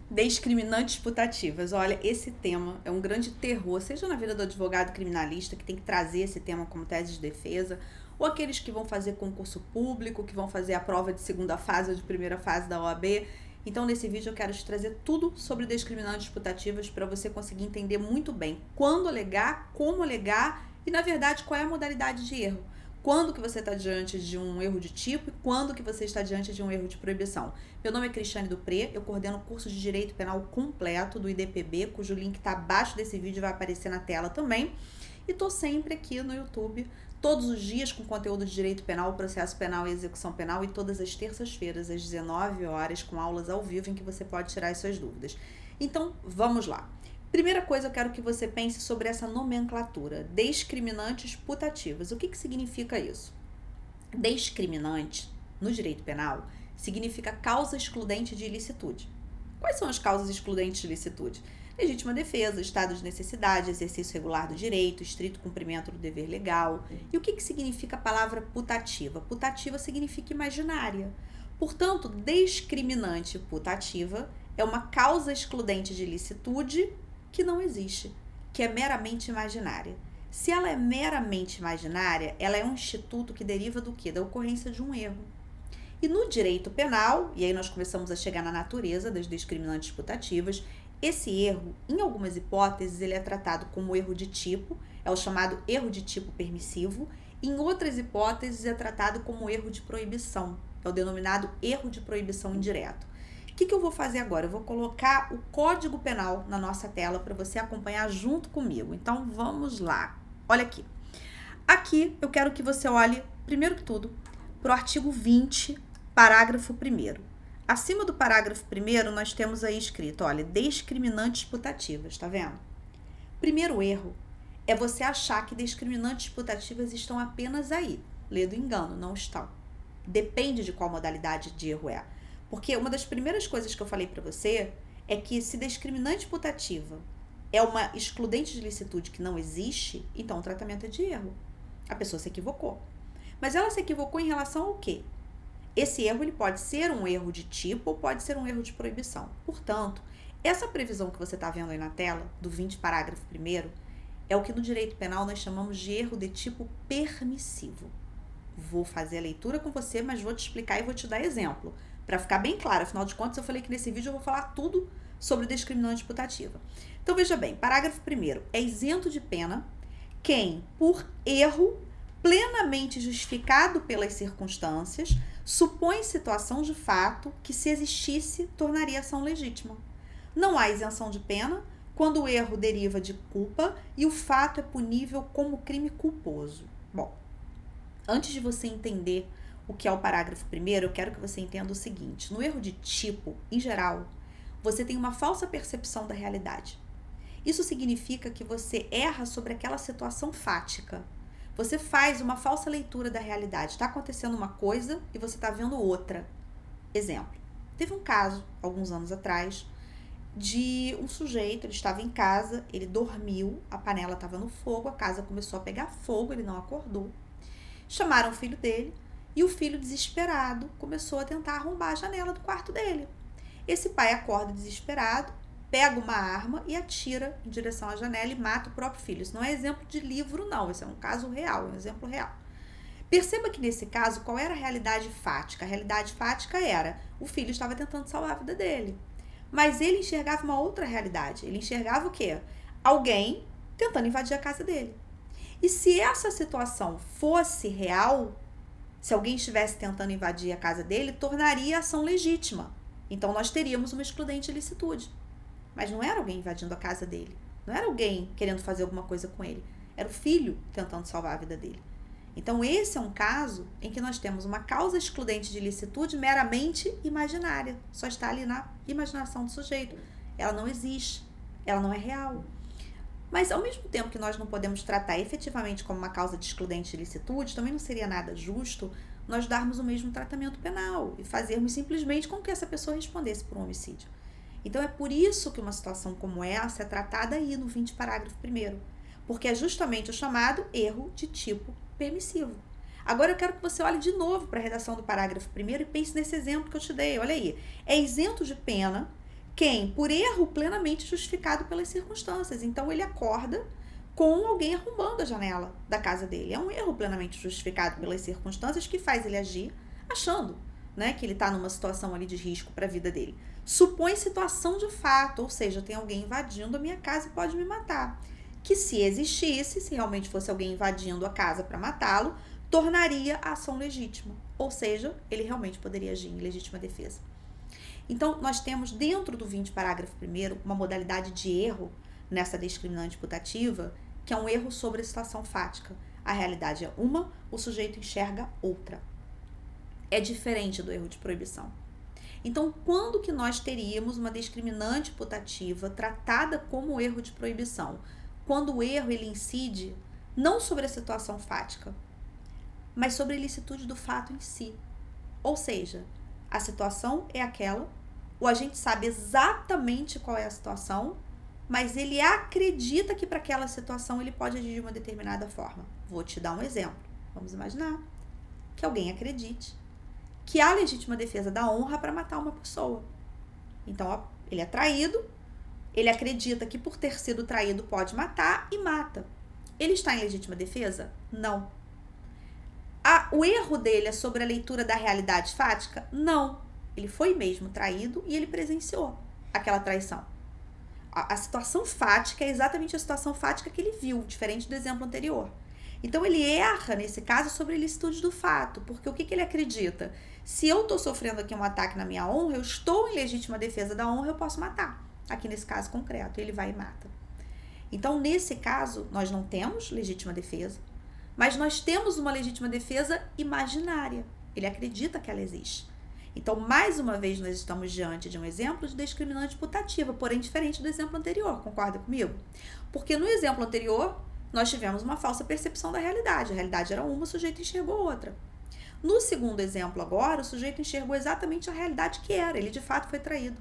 Discriminantes putativas. Olha, esse tema é um grande terror, seja na vida do advogado criminalista que tem que trazer esse tema como tese de defesa, ou aqueles que vão fazer concurso público, que vão fazer a prova de segunda fase ou de primeira fase da OAB. Então, nesse vídeo eu quero te trazer tudo sobre discriminantes putativas para você conseguir entender muito bem quando alegar, como alegar e, na verdade, qual é a modalidade de erro. Quando que você está diante de um erro de tipo e quando que você está diante de um erro de proibição. Meu nome é Cristiane Dupré, eu coordeno o curso de Direito Penal completo do IDPB, cujo link está abaixo desse vídeo e vai aparecer na tela também. E estou sempre aqui no YouTube, todos os dias com conteúdo de Direito Penal, Processo Penal e Execução Penal e todas as terças-feiras, às 19 horas, com aulas ao vivo em que você pode tirar as suas dúvidas. Então, vamos lá. Primeira coisa, eu quero que você pense sobre essa nomenclatura, discriminantes putativas. O que significa isso? Discriminante, no direito penal, significa causa excludente de ilicitude. Quais são as causas excludentes de ilicitude? Legítima defesa, estado de necessidade, exercício regular do direito, estrito cumprimento do dever legal. E o que significa a palavra putativa? Putativa significa imaginária. Portanto, discriminante putativa é uma causa excludente de ilicitude que não existe, que é meramente imaginária. Se ela é meramente imaginária, ela é um instituto que deriva do quê? Da ocorrência de um erro. E no direito penal, e aí nós começamos a chegar na natureza das discriminantes putativas, esse erro, em algumas hipóteses, ele é tratado como erro de tipo, é o chamado erro de tipo permissivo, em outras hipóteses é tratado como erro de proibição, é o denominado erro de proibição indireto. O que eu vou fazer agora? Eu vou colocar o Código Penal na nossa tela para você acompanhar junto comigo. Então, vamos lá. Olha aqui. Aqui, eu quero que você olhe, primeiro que tudo, para o artigo 20, parágrafo 1º. Acima do parágrafo 1º, nós temos aí escrito, olha, discriminantes putativas, tá vendo? Primeiro erro é você achar que discriminantes putativas estão apenas aí. Lê do engano, não estão. Depende de qual modalidade de erro é. Porque uma das primeiras coisas que eu falei para você é que se discriminante putativa é uma excludente de licitude que não existe, então o tratamento é de erro. A pessoa se equivocou. Mas ela se equivocou em relação ao quê? Esse erro ele pode ser um erro de tipo ou pode ser um erro de proibição. Portanto, essa previsão que você está vendo aí na tela, do 20 parágrafo 1º, é o que no direito penal nós chamamos de erro de tipo permissivo. Vou fazer a leitura com você, mas vou te explicar e vou te dar exemplo. Para ficar bem claro, afinal de contas, eu falei que nesse vídeo eu vou falar tudo sobre discriminante putativa. Então, veja bem, parágrafo 1º, é isento de pena quem, por erro plenamente justificado pelas circunstâncias, supõe situação de fato que, se existisse, tornaria ação legítima. Não há isenção de pena quando o erro deriva de culpa e o fato é punível como crime culposo. Bom, antes de você entender o que é o parágrafo 1º, eu quero que você entenda o seguinte. No erro de tipo, em geral, você tem uma falsa percepção da realidade. Isso significa que você erra sobre aquela situação fática. Você faz uma falsa leitura da realidade. Está acontecendo uma coisa e você está vendo outra. Exemplo. Teve um caso, alguns anos atrás, de um sujeito, ele estava em casa, ele dormiu, a panela estava no fogo, a casa começou a pegar fogo, ele não acordou. Chamaram o filho dele e o filho, desesperado, começou a tentar arrombar a janela do quarto dele. Esse pai acorda desesperado, pega uma arma e atira em direção à janela e mata o próprio filho. Isso não é exemplo de livro, não. Esse é um caso real, é um exemplo real. Perceba que nesse caso, qual era a realidade fática? A realidade fática era, o filho estava tentando salvar a vida dele. Mas ele enxergava uma outra realidade. Ele enxergava o quê? Alguém tentando invadir a casa dele. E se essa situação fosse real, se alguém estivesse tentando invadir a casa dele, tornaria a ação legítima. Então, nós teríamos uma excludente de ilicitude. Mas não era alguém invadindo a casa dele. Não era alguém querendo fazer alguma coisa com ele. Era o filho tentando salvar a vida dele. Então, esse é um caso em que nós temos uma causa excludente de ilicitude meramente imaginária. Só está ali na imaginação do sujeito. Ela não existe. Ela não é real. Mas, ao mesmo tempo que nós não podemos tratar efetivamente como uma causa de excludente de ilicitude, também não seria nada justo nós darmos o mesmo tratamento penal e fazermos simplesmente com que essa pessoa respondesse por um homicídio. Então, é por isso que uma situação como essa é tratada aí no 20 parágrafo 1º, porque é justamente o chamado erro de tipo permissivo. Agora, eu quero que você olhe de novo para a redação do parágrafo 1º e pense nesse exemplo que eu te dei. Olha aí, é isento de pena Quem? Por erro plenamente justificado pelas circunstâncias. Então, ele acorda com alguém arrombando a janela da casa dele. É um erro plenamente justificado pelas circunstâncias que faz ele agir achando, né, que ele está numa situação ali de risco para a vida dele. Supõe situação de fato, ou seja, tem alguém invadindo a minha casa e pode me matar. Que se existisse, se realmente fosse alguém invadindo a casa para matá-lo, tornaria a ação legítima. Ou seja, ele realmente poderia agir em legítima defesa. Então, nós temos dentro do 20, parágrafo 1º, uma modalidade de erro nessa discriminante putativa, que é um erro sobre a situação fática. A realidade é uma, o sujeito enxerga outra. É diferente do erro de proibição. Então, quando que nós teríamos uma discriminante putativa tratada como erro de proibição? Quando o erro ele incide não sobre a situação fática, mas sobre a ilicitude do fato em si. Ou seja, a situação é aquela, o agente sabe exatamente qual é a situação, mas ele acredita que para aquela situação ele pode agir de uma determinada forma. Vou te dar um exemplo. Vamos imaginar que alguém acredite que há legítima defesa da honra para matar uma pessoa. Então, ele é traído, ele acredita que por ter sido traído pode matar e mata. Ele está em legítima defesa? Não. O erro dele é sobre a leitura da realidade fática? Não. Ele foi mesmo traído e ele presenciou aquela traição. A situação fática é exatamente a situação fática que ele viu, diferente do exemplo anterior. Então, ele erra, nesse caso, sobre a ilicitude do fato, porque o que ele acredita? Se eu estou sofrendo aqui um ataque na minha honra, eu estou em legítima defesa da honra, eu posso matar. Aqui nesse caso concreto, ele vai e mata. Então, nesse caso, nós não temos legítima defesa, mas nós temos uma legítima defesa imaginária. Ele acredita que ela existe. Então, mais uma vez, nós estamos diante de um exemplo de discriminante putativa, porém diferente do exemplo anterior, concorda comigo? Porque no exemplo anterior, nós tivemos uma falsa percepção da realidade. A realidade era uma, o sujeito enxergou outra. No segundo exemplo agora, o sujeito enxergou exatamente a realidade que era. Ele, de fato, foi traído.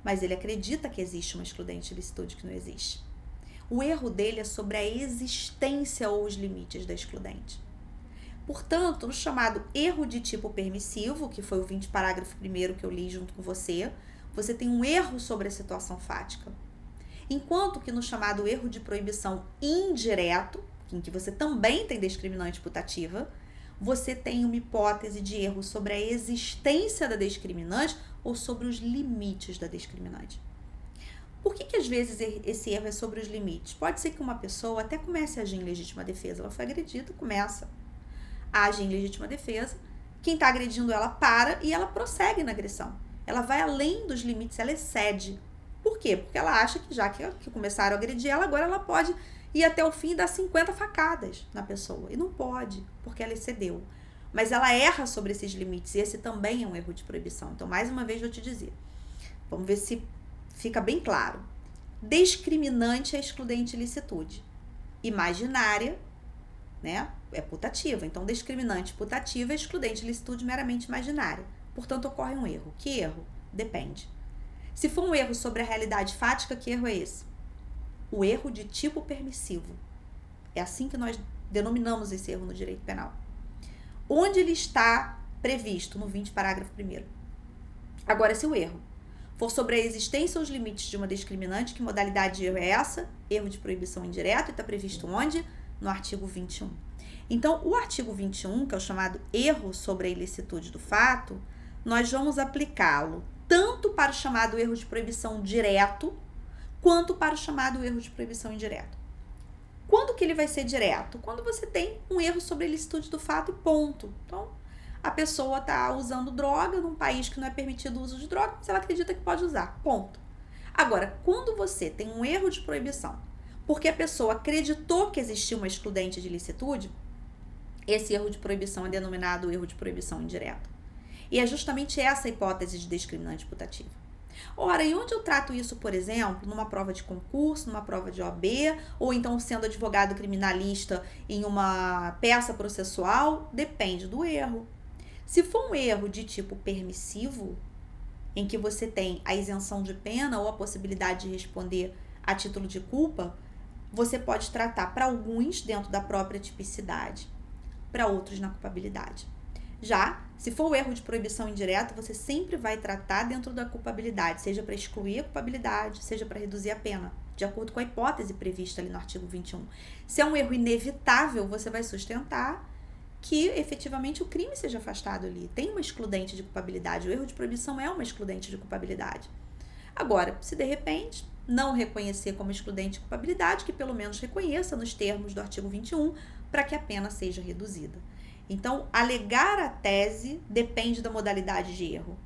Mas ele acredita que existe uma excludente de ilicitude que não existe. O erro dele é sobre a existência ou os limites da excludente. Portanto, no chamado erro de tipo permissivo, que foi o 20, parágrafo 1º que eu li junto com você, você tem um erro sobre a situação fática. Enquanto que no chamado erro de proibição indireto, em que você também tem discriminante putativa, você tem uma hipótese de erro sobre a existência da discriminante ou sobre os limites da discriminante. Por que às vezes esse erro é sobre os limites? Pode ser que uma pessoa até comece a agir em legítima defesa, ela foi agredida, começa a agir em legítima defesa, quem está agredindo ela para e ela prossegue na agressão. Ela vai além dos limites, ela excede. Por quê? Porque ela acha que já que começaram a agredir ela, agora ela pode ir até o fim e dar 50 facadas na pessoa. E não pode, porque ela excedeu. Mas ela erra sobre esses limites e esse também é um erro de proibição. Então, mais uma vez, vou te dizer. Vamos ver se fica bem claro. Discriminante é excludente de ilicitude. Imaginária, né, é putativa. Então, discriminante putativa é excludente de ilicitude meramente imaginária. Portanto, ocorre um erro. Que erro? Depende. Se for um erro sobre a realidade fática, que erro é esse? O erro de tipo permissivo. É assim que nós denominamos esse erro no direito penal. Onde ele está previsto? No 20, parágrafo 1º. Agora, se o erro for sobre a existência ou os limites de uma discriminante, que modalidade de erro é essa? Erro de proibição indireta, e está previsto onde? No artigo 21. Então, o artigo 21, que é o chamado erro sobre a ilicitude do fato, nós vamos aplicá-lo tanto para o chamado erro de proibição direto, quanto para o chamado erro de proibição indireto. Quando que ele vai ser direto? Quando você tem um erro sobre a ilicitude do fato e ponto. Então, a pessoa está usando droga num país que não é permitido o uso de droga, mas ela acredita que pode usar, ponto. Agora, quando você tem um erro de proibição, porque a pessoa acreditou que existia uma excludente de ilicitude, esse erro de proibição é denominado erro de proibição indireta. E é justamente essa a hipótese de discriminante putativa. Ora, e onde eu trato isso, por exemplo, numa prova de concurso, numa prova de OAB, ou então sendo advogado criminalista em uma peça processual? Depende do erro. Se for um erro de tipo permissivo, em que você tem a isenção de pena ou a possibilidade de responder a título de culpa, você pode tratar para alguns dentro da própria tipicidade, para outros na culpabilidade. Já Se for o erro de proibição indireta, você sempre vai tratar dentro da culpabilidade, seja para excluir a culpabilidade, seja para reduzir a pena, de acordo com a hipótese prevista ali no artigo 21. Se é um erro inevitável, você vai sustentar que efetivamente o crime seja afastado ali. Tem uma excludente de culpabilidade, o erro de proibição é uma excludente de culpabilidade. Agora, se de repente não reconhecer como excludente de culpabilidade, que pelo menos reconheça nos termos do artigo 21 para que a pena seja reduzida. Então, alegar a tese depende da modalidade de erro.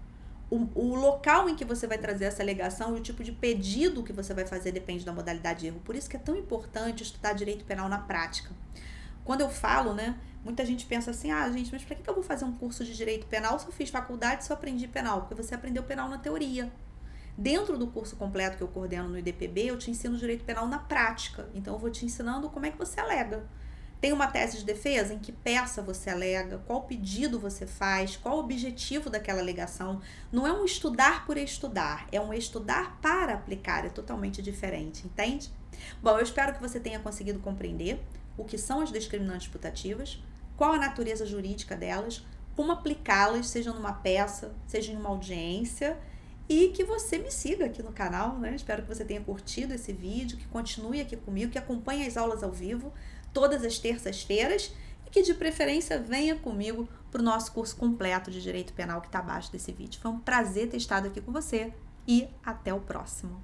O local em que você vai trazer essa alegação e o tipo de pedido que você vai fazer depende da modalidade de erro. Por isso que é tão importante estudar direito penal na prática. Quando eu falo, muita gente pensa assim, gente, mas para que eu vou fazer um curso de direito penal se eu fiz faculdade e só aprendi penal? Porque você aprendeu penal na teoria. Dentro do curso completo que eu coordeno no IDPB, eu te ensino direito penal na prática. Então, eu vou te ensinando como é que você alega. Tem uma tese de defesa? Em que peça você alega? Qual pedido você faz? Qual o objetivo daquela alegação? Não é um estudar por estudar, é um estudar para aplicar, é totalmente diferente, entende? Bom, eu espero que você tenha conseguido compreender o que são as discriminantes putativas, qual a natureza jurídica delas, como aplicá-las, seja numa peça, seja em uma audiência, e que você me siga aqui no canal, Espero que você tenha curtido esse vídeo, que continue aqui comigo, que acompanhe as aulas ao vivo, todas as terças-feiras, e que de preferência venha comigo para o nosso curso completo de Direito Penal que está abaixo desse vídeo. Foi um prazer ter estado aqui com você e até o próximo.